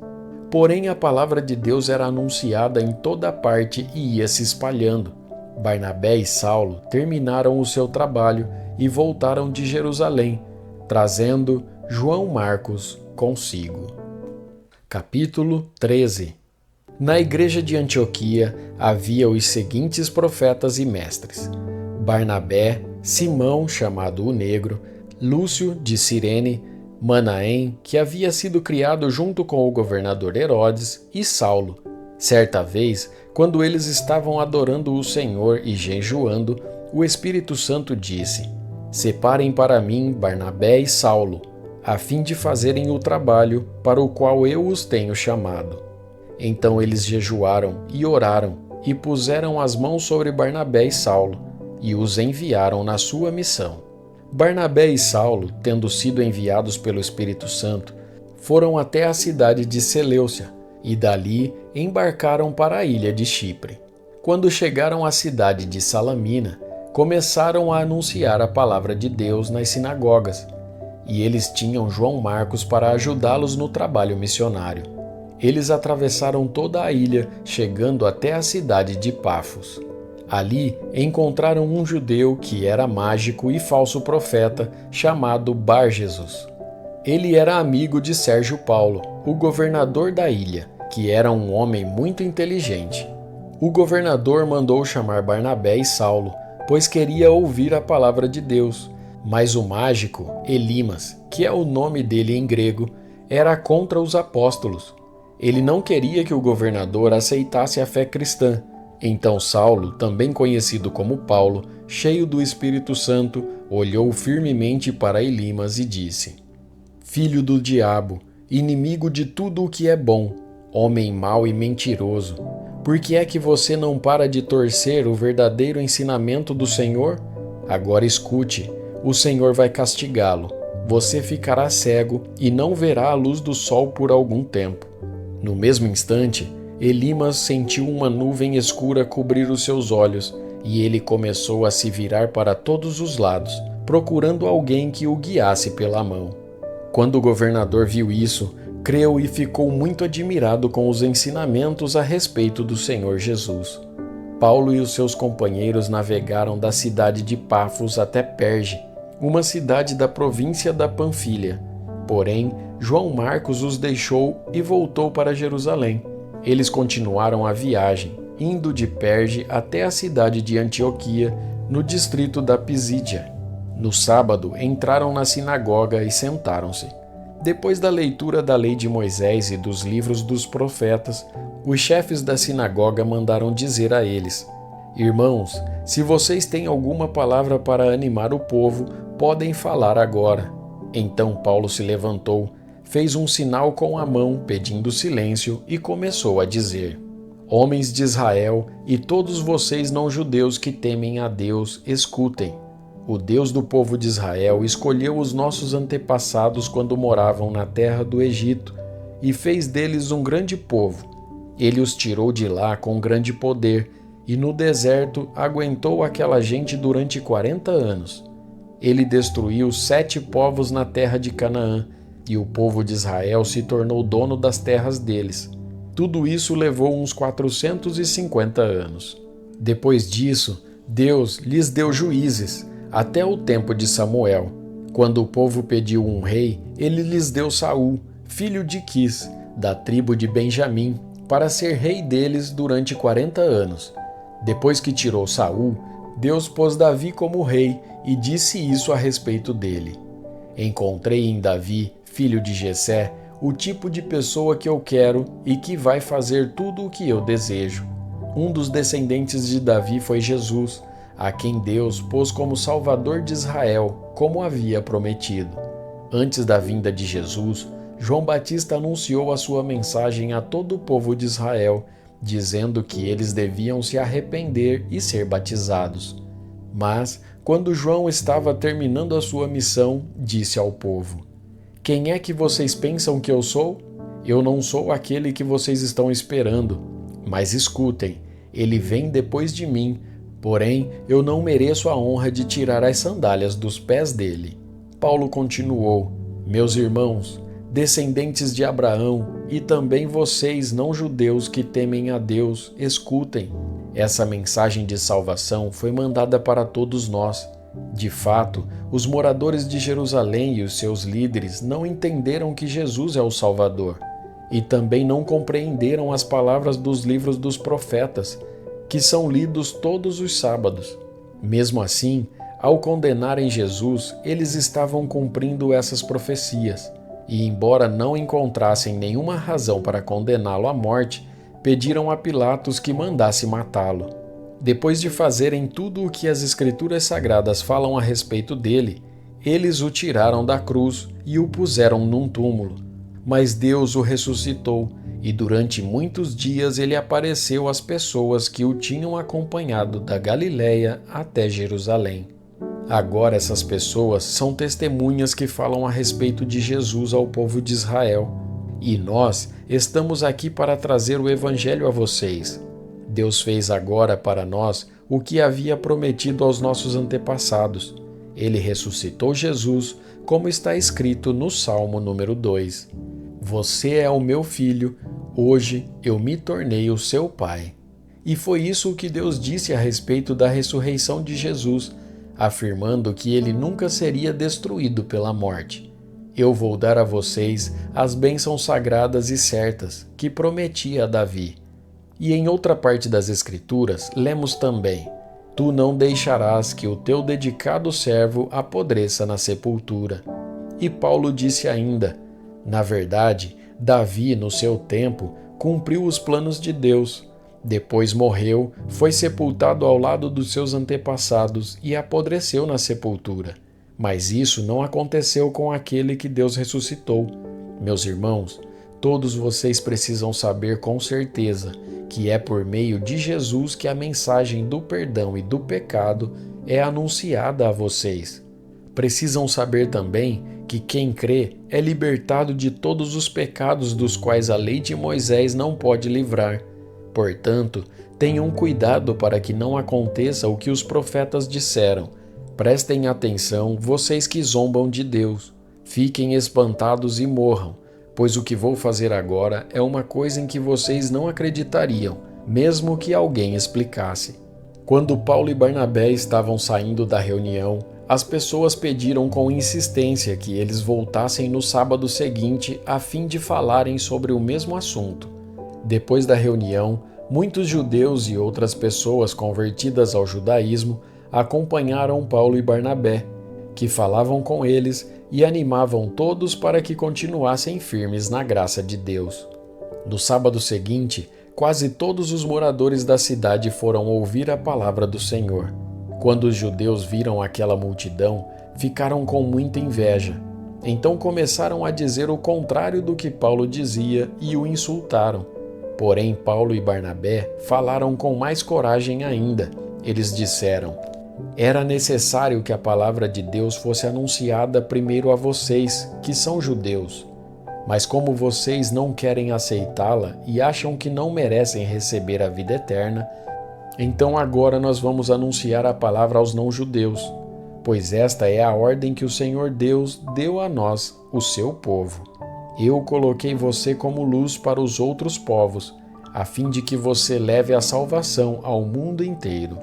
Porém, a palavra de Deus era anunciada em toda parte e ia se espalhando. Barnabé e Saulo terminaram o seu trabalho e voltaram de Jerusalém, trazendo João Marcos consigo. Capítulo 13. Na igreja de Antioquia havia os seguintes profetas e mestres: Barnabé, Simão, chamado o Negro, Lúcio de Cirene, Manaém, que havia sido criado junto com o governador Herodes, e Saulo. Certa vez, quando eles estavam adorando o Senhor e jejuando, o Espírito Santo disse: "Separem para mim Barnabé e Saulo, a fim de fazerem o trabalho para o qual eu os tenho chamado." Então eles jejuaram e oraram e puseram as mãos sobre Barnabé e Saulo e os enviaram na sua missão. Barnabé e Saulo, tendo sido enviados pelo Espírito Santo, foram até a cidade de Seleucia e dali embarcaram para a ilha de Chipre. Quando chegaram à cidade de Salamina, começaram a anunciar a palavra de Deus nas sinagogas, e eles tinham João Marcos para ajudá-los no trabalho missionário. Eles atravessaram toda a ilha, chegando até a cidade de Pafos. Ali encontraram um judeu que era mágico e falso profeta, chamado Bar-Jesus. Ele era amigo de Sérgio Paulo, o governador da ilha, que era um homem muito inteligente. O governador mandou chamar Barnabé e Saulo, pois queria ouvir a palavra de Deus. Mas o mágico, Elimas, que é o nome dele em grego, era contra os apóstolos. Ele não queria que o governador aceitasse a fé cristã. Então Saulo, também conhecido como Paulo, cheio do Espírito Santo, olhou firmemente para Elimas e disse: "Filho do diabo, inimigo de tudo o que é bom, homem mau e mentiroso, por que é que você não para de torcer o verdadeiro ensinamento do Senhor? Agora escute, o Senhor vai castigá-lo. Você ficará cego e não verá a luz do sol por algum tempo." No mesmo instante, Elimas sentiu uma nuvem escura cobrir os seus olhos e ele começou a se virar para todos os lados, procurando alguém que o guiasse pela mão. Quando o governador viu isso, creu e ficou muito admirado com os ensinamentos a respeito do Senhor Jesus. Paulo e os seus companheiros navegaram da cidade de Pafos até Perge, uma cidade da província da Panfilha. Porém, João Marcos os deixou e voltou para Jerusalém. Eles continuaram a viagem, indo de Perge até a cidade de Antioquia, no distrito da Pisídia. No sábado, entraram na sinagoga e sentaram-se. Depois da leitura da lei de Moisés e dos livros dos profetas, os chefes da sinagoga mandaram dizer a eles: "Irmãos, se vocês têm alguma palavra para animar o povo, podem falar agora." Então Paulo se levantou, fez um sinal com a mão, pedindo silêncio, e começou a dizer: "Homens de Israel e todos vocês não-judeus que temem a Deus, escutem. O Deus do povo de Israel escolheu os nossos antepassados quando moravam na terra do Egito e fez deles um grande povo. Ele os tirou de lá com grande poder e no deserto aguentou aquela gente durante 40 anos. Ele destruiu 7 povos na terra de Canaã, e o povo de Israel se tornou dono das terras deles. Tudo isso levou uns 450 anos. Depois disso, Deus lhes deu juízes, até o tempo de Samuel. Quando o povo pediu um rei, ele lhes deu Saul, filho de Quis, da tribo de Benjamim, para ser rei deles durante 40 anos. Depois que tirou Saul, Deus pôs Davi como rei e disse isso a respeito dele: "Encontrei em Davi, filho de Jessé, o tipo de pessoa que eu quero e que vai fazer tudo o que eu desejo." Um dos descendentes de Davi foi Jesus, a quem Deus pôs como Salvador de Israel, como havia prometido. Antes da vinda de Jesus, João Batista anunciou a sua mensagem a todo o povo de Israel, dizendo que eles deviam se arrepender e ser batizados. Mas, quando João estava terminando a sua missão, disse ao povo: "Quem é que vocês pensam que eu sou? Eu não sou aquele que vocês estão esperando. Mas escutem, ele vem depois de mim, porém eu não mereço a honra de tirar as sandálias dos pés dele." Paulo continuou: "Meus irmãos, descendentes de Abraão, e também vocês não-judeus que temem a Deus, escutem. Essa mensagem de salvação foi mandada para todos nós. De fato, os moradores de Jerusalém e os seus líderes não entenderam que Jesus é o Salvador, e também não compreenderam as palavras dos livros dos profetas, que são lidos todos os sábados. Mesmo assim, ao condenarem Jesus, eles estavam cumprindo essas profecias, e embora não encontrassem nenhuma razão para condená-lo à morte, pediram a Pilatos que mandasse matá-lo. Depois de fazerem tudo o que as Escrituras Sagradas falam a respeito dele, eles o tiraram da cruz e o puseram num túmulo. Mas Deus o ressuscitou, e durante muitos dias ele apareceu às pessoas que o tinham acompanhado da Galiléia até Jerusalém. Agora essas pessoas são testemunhas que falam a respeito de Jesus ao povo de Israel. E nós estamos aqui para trazer o Evangelho a vocês. Deus fez agora para nós o que havia prometido aos nossos antepassados. Ele ressuscitou Jesus, como está escrito no Salmo número 2. "Você é o meu filho, hoje eu me tornei o seu pai." E foi isso o que Deus disse a respeito da ressurreição de Jesus, afirmando que ele nunca seria destruído pela morte. "Eu vou dar a vocês as bênçãos sagradas e certas que prometi a Davi." E em outra parte das Escrituras, lemos também: "Tu não deixarás que o teu dedicado servo apodreça na sepultura." E Paulo disse ainda: "Na verdade, Davi, no seu tempo, cumpriu os planos de Deus. Depois morreu, foi sepultado ao lado dos seus antepassados e apodreceu na sepultura. Mas isso não aconteceu com aquele que Deus ressuscitou." Meus irmãos, todos vocês precisam saber com certeza que é por meio de Jesus que a mensagem do perdão e do pecado é anunciada a vocês. Precisam saber também que quem crê é libertado de todos os pecados dos quais a lei de Moisés não pode livrar. Portanto, tenham cuidado para que não aconteça o que os profetas disseram. Prestem atenção, vocês que zombam de Deus. Fiquem espantados e morram, pois o que vou fazer agora é uma coisa em que vocês não acreditariam, mesmo que alguém explicasse. Quando Paulo e Barnabé estavam saindo da reunião, as pessoas pediram com insistência que eles voltassem no sábado seguinte a fim de falarem sobre o mesmo assunto. Depois da reunião, muitos judeus e outras pessoas convertidas ao judaísmo acompanharam Paulo e Barnabé, que falavam com eles e animavam todos para que continuassem firmes na graça de Deus. No sábado seguinte, quase todos os moradores da cidade foram ouvir a palavra do Senhor. Quando os judeus viram aquela multidão, ficaram com muita inveja. Então começaram a dizer o contrário do que Paulo dizia e o insultaram. Porém, Paulo e Barnabé falaram com mais coragem ainda. Eles disseram: "Era necessário que a palavra de Deus fosse anunciada primeiro a vocês, que são judeus. Mas como vocês não querem aceitá-la e acham que não merecem receber a vida eterna, então agora nós vamos anunciar a palavra aos não-judeus, pois esta é a ordem que o Senhor Deus deu a nós, o seu povo. Eu coloquei você como luz para os outros povos, a fim de que você leve a salvação ao mundo inteiro."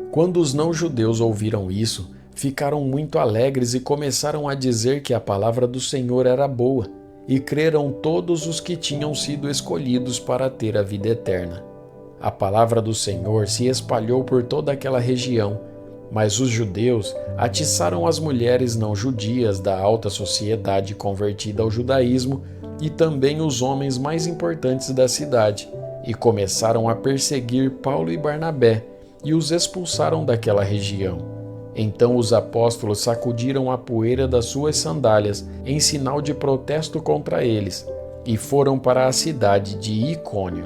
Quando os não-judeus ouviram isso, ficaram muito alegres e começaram a dizer que a palavra do Senhor era boa, e creram todos os que tinham sido escolhidos para ter a vida eterna. A palavra do Senhor se espalhou por toda aquela região, mas os judeus atiçaram as mulheres não-judias da alta sociedade convertida ao judaísmo e também os homens mais importantes da cidade, e começaram a perseguir Paulo e Barnabé, e os expulsaram daquela região. Então os apóstolos sacudiram a poeira das suas sandálias em sinal de protesto contra eles e foram para a cidade de Icônio.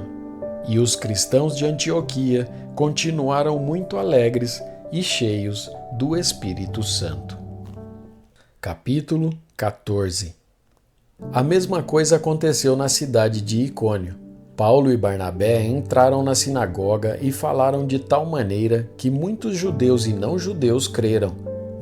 E os cristãos de Antioquia continuaram muito alegres e cheios do Espírito Santo. Capítulo 14. A mesma coisa aconteceu na cidade de Icônio. Paulo e Barnabé entraram na sinagoga e falaram de tal maneira que muitos judeus e não-judeus creram,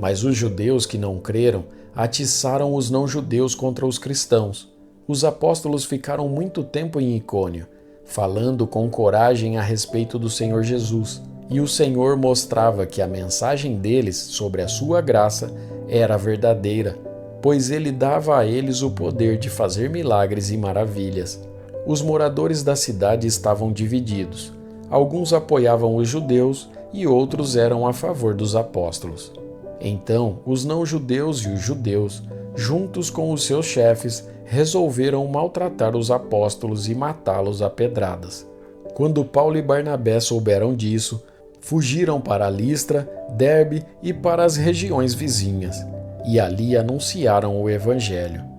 mas os judeus que não creram atiçaram os não-judeus contra os cristãos. Os apóstolos ficaram muito tempo em Icônio, falando com coragem a respeito do Senhor Jesus, e o Senhor mostrava que a mensagem deles sobre a sua graça era verdadeira, pois ele dava a eles o poder de fazer milagres e maravilhas. Os moradores da cidade estavam divididos. Alguns apoiavam os judeus e outros eram a favor dos apóstolos. Então, os não-judeus e os judeus, juntos com os seus chefes, resolveram maltratar os apóstolos e matá-los a pedradas. Quando Paulo e Barnabé souberam disso, fugiram para Listra, Derbe e para as regiões vizinhas, e ali anunciaram o Evangelho.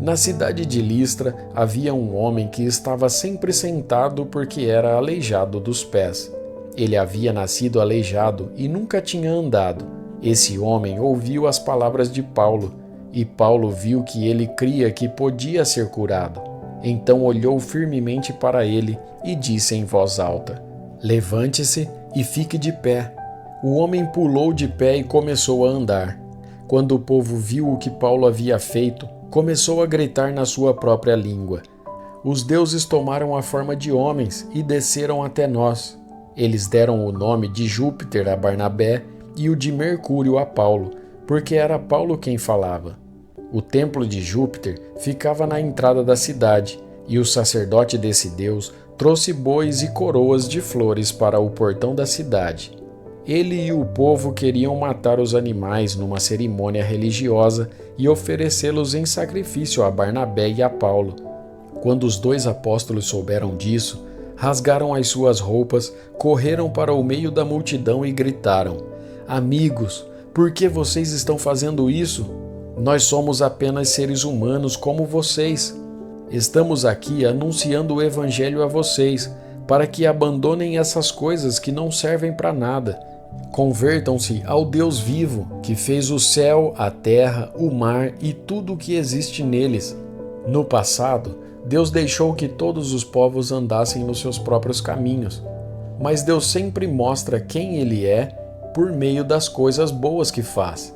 Na cidade de Listra havia um homem que estava sempre sentado porque era aleijado dos pés. Ele havia nascido aleijado e nunca tinha andado. Esse homem ouviu as palavras de Paulo, e Paulo viu que ele cria que podia ser curado. Então olhou firmemente para ele e disse em voz alta: "Levante-se e fique de pé." O homem pulou de pé e começou a andar. Quando o povo viu o que Paulo havia feito, começou a gritar na sua própria língua: "Os deuses tomaram a forma de homens e desceram até nós." Eles deram o nome de Júpiter a Barnabé e o de Mercúrio a Paulo, porque era Paulo quem falava. O templo de Júpiter ficava na entrada da cidade, e o sacerdote desse deus trouxe bois e coroas de flores para o portão da cidade. Ele e o povo queriam matar os animais numa cerimônia religiosa e oferecê-los em sacrifício a Barnabé e a Paulo. Quando os dois apóstolos souberam disso, rasgaram as suas roupas, correram para o meio da multidão e gritaram: "Amigos, por que vocês estão fazendo isso? Nós somos apenas seres humanos como vocês. Estamos aqui anunciando o Evangelho a vocês, para que abandonem essas coisas que não servem para nada. Convertam-se ao Deus vivo, que fez o céu, a terra, o mar e tudo o que existe neles. No passado, Deus deixou que todos os povos andassem nos seus próprios caminhos, mas Deus sempre mostra quem Ele é por meio das coisas boas que faz.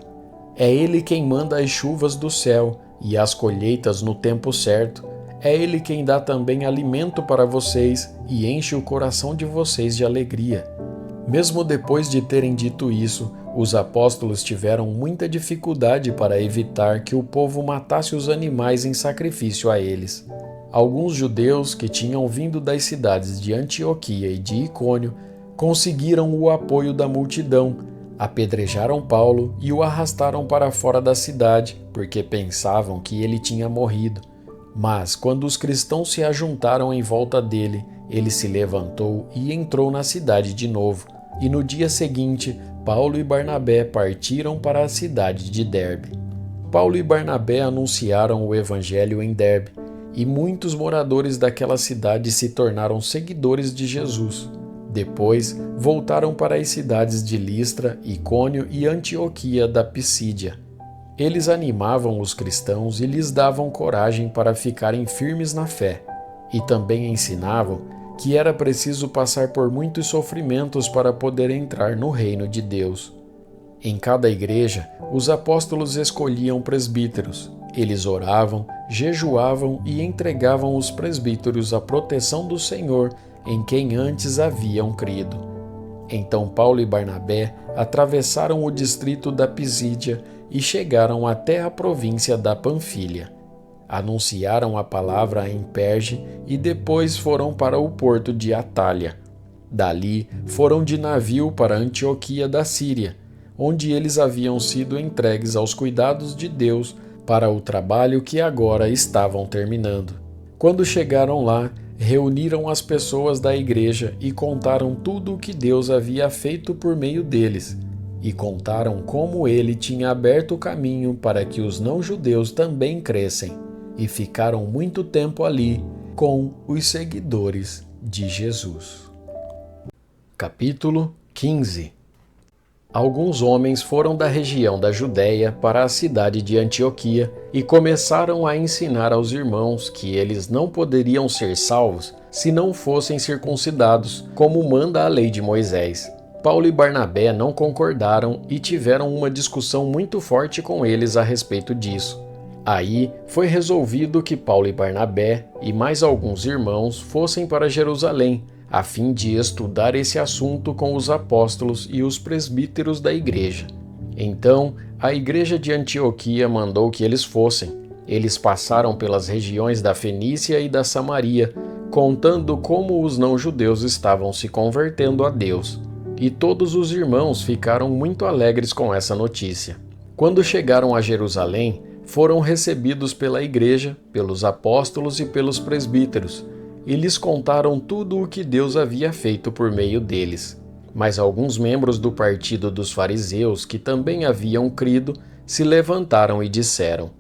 É Ele quem manda as chuvas do céu e as colheitas no tempo certo. É Ele quem dá também alimento para vocês e enche o coração de vocês de alegria." Mesmo depois de terem dito isso, os apóstolos tiveram muita dificuldade para evitar que o povo matasse os animais em sacrifício a eles. Alguns judeus que tinham vindo das cidades de Antioquia e de Icônio conseguiram o apoio da multidão, apedrejaram Paulo e o arrastaram para fora da cidade, porque pensavam que ele tinha morrido. Mas, quando os cristãos se ajuntaram em volta dele, ele se levantou e entrou na cidade de novo. E no dia seguinte, Paulo e Barnabé partiram para a cidade de Derbe. Paulo e Barnabé anunciaram o Evangelho em Derbe, e muitos moradores daquela cidade se tornaram seguidores de Jesus. Depois, voltaram para as cidades de Listra, Icônio e Antioquia da Pisídia. Eles animavam os cristãos e lhes davam coragem para ficarem firmes na fé, e também ensinavam que era preciso passar por muitos sofrimentos para poder entrar no reino de Deus. Em cada igreja, os apóstolos escolhiam presbíteros. Eles oravam, jejuavam e entregavam os presbíteros à proteção do Senhor, em quem antes haviam crido. Então Paulo e Barnabé atravessaram o distrito da Pisídia e chegaram até a província da Panfilha. Anunciaram a palavra em Perge e depois foram para o porto de Atália. Dali foram de navio para Antioquia da Síria, onde eles haviam sido entregues aos cuidados de Deus para o trabalho que agora estavam terminando. Quando chegaram lá, reuniram as pessoas da igreja e contaram tudo o que Deus havia feito por meio deles. e contaram como ele tinha aberto o caminho para que os não-judeus também crescem, e ficaram muito tempo ali com os seguidores de Jesus. Capítulo 15. Alguns homens foram da região da Judéia para a cidade de Antioquia e começaram a ensinar aos irmãos que eles não poderiam ser salvos se não fossem circuncidados, como manda a lei de Moisés. Paulo e Barnabé não concordaram e tiveram uma discussão muito forte com eles a respeito disso. Aí foi resolvido que Paulo e Barnabé e mais alguns irmãos fossem para Jerusalém, a fim de estudar esse assunto com os apóstolos e os presbíteros da igreja. Então, a igreja de Antioquia mandou que eles fossem. Eles passaram pelas regiões da Fenícia e da Samaria, contando como os não-judeus estavam se convertendo a Deus. E todos os irmãos ficaram muito alegres com essa notícia. Quando chegaram a Jerusalém, foram recebidos pela igreja, pelos apóstolos e pelos presbíteros, e lhes contaram tudo o que Deus havia feito por meio deles. Mas alguns membros do partido dos fariseus, que também haviam crido, se levantaram e disseram: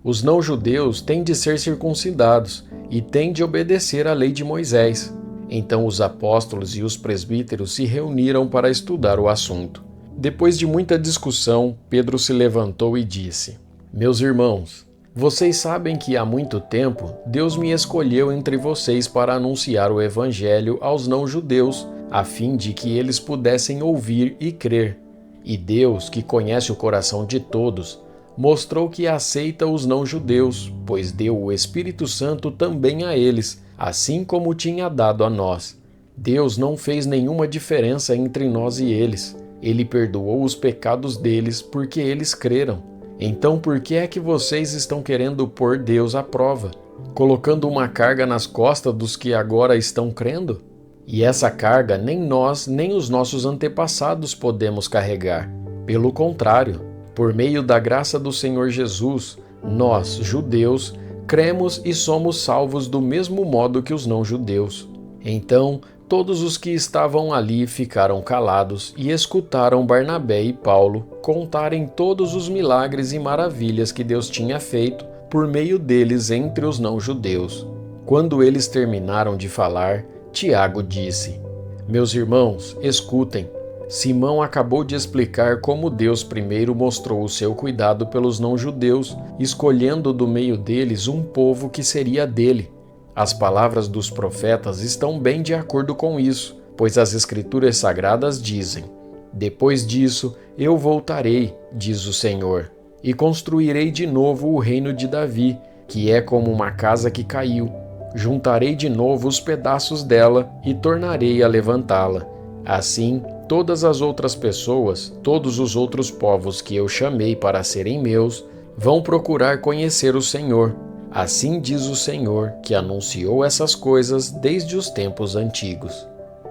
os não-judeus têm de ser circuncidados e têm de obedecer à lei de Moisés. Então os apóstolos e os presbíteros se reuniram para estudar o assunto. Depois de muita discussão, Pedro se levantou e disse: meus irmãos, vocês sabem que há muito tempo Deus me escolheu entre vocês para anunciar o Evangelho aos não-judeus, a fim de que eles pudessem ouvir e crer. E Deus, que conhece o coração de todos, mostrou que aceita os não-judeus, pois deu o Espírito Santo também a eles, assim como tinha dado a nós. Deus não fez nenhuma diferença entre nós e eles. Ele perdoou os pecados deles porque eles creram. Então por que é que vocês estão querendo pôr Deus à prova, colocando uma carga nas costas dos que agora estão crendo? E essa carga nem nós, nem os nossos antepassados podemos carregar. Pelo contrário, por meio da graça do Senhor Jesus, nós, judeus, cremos e somos salvos do mesmo modo que os não-judeus. Então, todos os que estavam ali ficaram calados e escutaram Barnabé e Paulo contarem todos os milagres e maravilhas que Deus tinha feito por meio deles entre os não-judeus. Quando eles terminaram de falar, Tiago disse: meus irmãos, escutem. Simão acabou de explicar como Deus primeiro mostrou o seu cuidado pelos não-judeus, escolhendo do meio deles um povo que seria dele. As palavras dos profetas estão bem de acordo com isso, pois as Escrituras Sagradas dizem: depois disso eu voltarei, diz o Senhor, e construirei de novo o reino de Davi, que é como uma casa que caiu. Juntarei de novo os pedaços dela e tornarei a levantá-la. Assim, todas as outras pessoas, todos os outros povos que eu chamei para serem meus, vão procurar conhecer o Senhor. Assim diz o Senhor, que anunciou essas coisas desde os tempos antigos.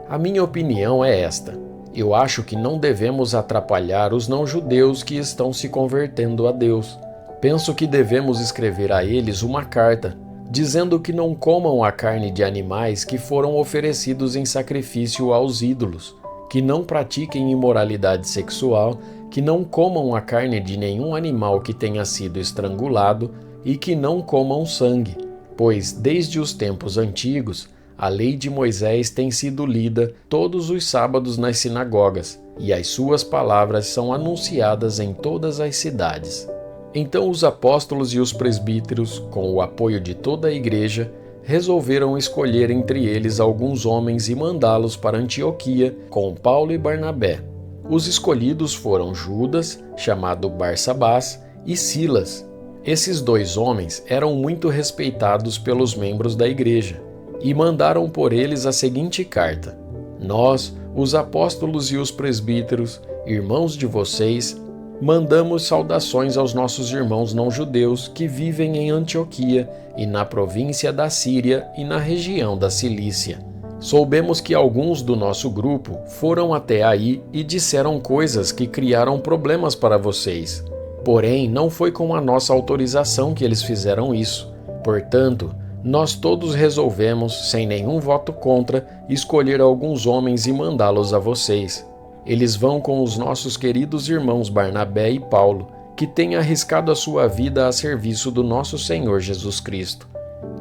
A minha opinião é esta: eu acho que não devemos atrapalhar os não-judeus que estão se convertendo a Deus. Penso que devemos escrever a eles uma carta, dizendo que não comam a carne de animais que foram oferecidos em sacrifício aos ídolos, que não pratiquem imoralidade sexual, que não comam a carne de nenhum animal que tenha sido estrangulado, e que não comam sangue, pois desde os tempos antigos a lei de Moisés tem sido lida todos os sábados nas sinagogas, e as suas palavras são anunciadas em todas as cidades. Então os apóstolos e os presbíteros, com o apoio de toda a igreja, resolveram escolher entre eles alguns homens e mandá-los para Antioquia com Paulo e Barnabé. Os escolhidos foram Judas, chamado Barsabás, e Silas. Esses dois homens eram muito respeitados pelos membros da igreja e mandaram por eles a seguinte carta: nós, os apóstolos e os presbíteros, irmãos de vocês, mandamos saudações aos nossos irmãos não-judeus que vivem em Antioquia e na província da Síria e na região da Cilícia. Soubemos que alguns do nosso grupo foram até aí e disseram coisas que criaram problemas para vocês. Porém, não foi com a nossa autorização que eles fizeram isso. Portanto, nós todos resolvemos, sem nenhum voto contra, escolher alguns homens e mandá-los a vocês. Eles vão com os nossos queridos irmãos Barnabé e Paulo, que têm arriscado a sua vida a serviço do nosso Senhor Jesus Cristo.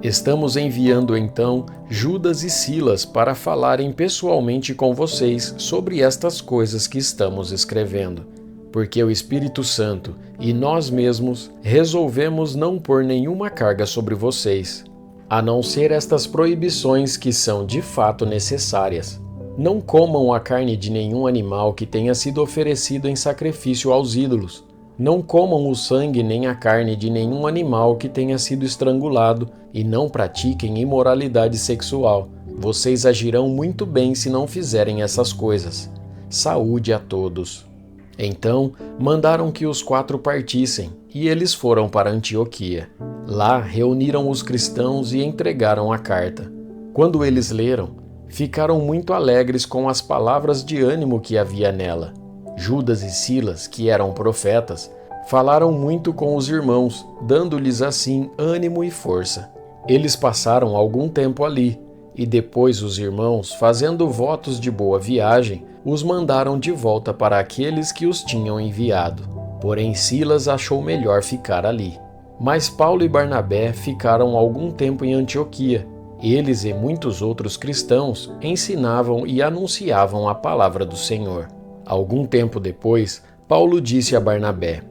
Estamos enviando então Judas e Silas para falarem pessoalmente com vocês sobre estas coisas que estamos escrevendo, porque o Espírito Santo e nós mesmos resolvemos não pôr nenhuma carga sobre vocês, a não ser estas proibições que são de fato necessárias. Não comam a carne de nenhum animal que tenha sido oferecido em sacrifício aos ídolos. Não comam o sangue nem a carne de nenhum animal que tenha sido estrangulado, e não pratiquem imoralidade sexual. Vocês agirão muito bem se não fizerem essas coisas. Saúde a todos. Então, mandaram que os 4 partissem, e eles foram para Antioquia. Lá reuniram os cristãos e entregaram a carta. Quando eles leram, ficaram muito alegres com as palavras de ânimo que havia nela. Judas e Silas, que eram profetas, falaram muito com os irmãos, dando-lhes assim ânimo e força. Eles passaram algum tempo ali, e depois os irmãos, fazendo votos de boa viagem, os mandaram de volta para aqueles que os tinham enviado. Porém Silas achou melhor ficar ali. Mas Paulo e Barnabé ficaram algum tempo em Antioquia. Eles e muitos outros cristãos ensinavam e anunciavam a palavra do Senhor. Algum tempo depois, Paulo disse a Barnabé: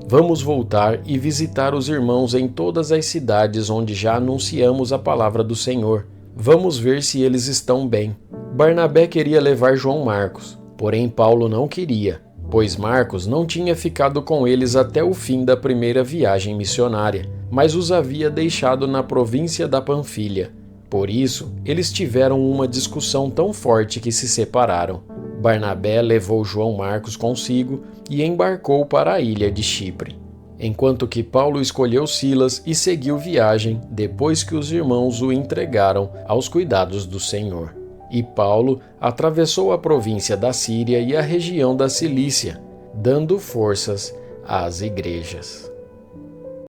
"Vamos voltar e visitar os irmãos em todas as cidades onde já anunciamos a palavra do Senhor. Vamos ver se eles estão bem." Barnabé queria levar João Marcos, porém Paulo não queria, pois Marcos não tinha ficado com eles até o fim da primeira viagem missionária, mas os havia deixado na província da Panfilha. Por isso, eles tiveram uma discussão tão forte que se separaram. Barnabé levou João Marcos consigo e embarcou para a ilha de Chipre, enquanto que Paulo escolheu Silas e seguiu viagem depois que os irmãos o entregaram aos cuidados do Senhor. E Paulo atravessou a província da Síria e a região da Cilícia, dando forças às igrejas.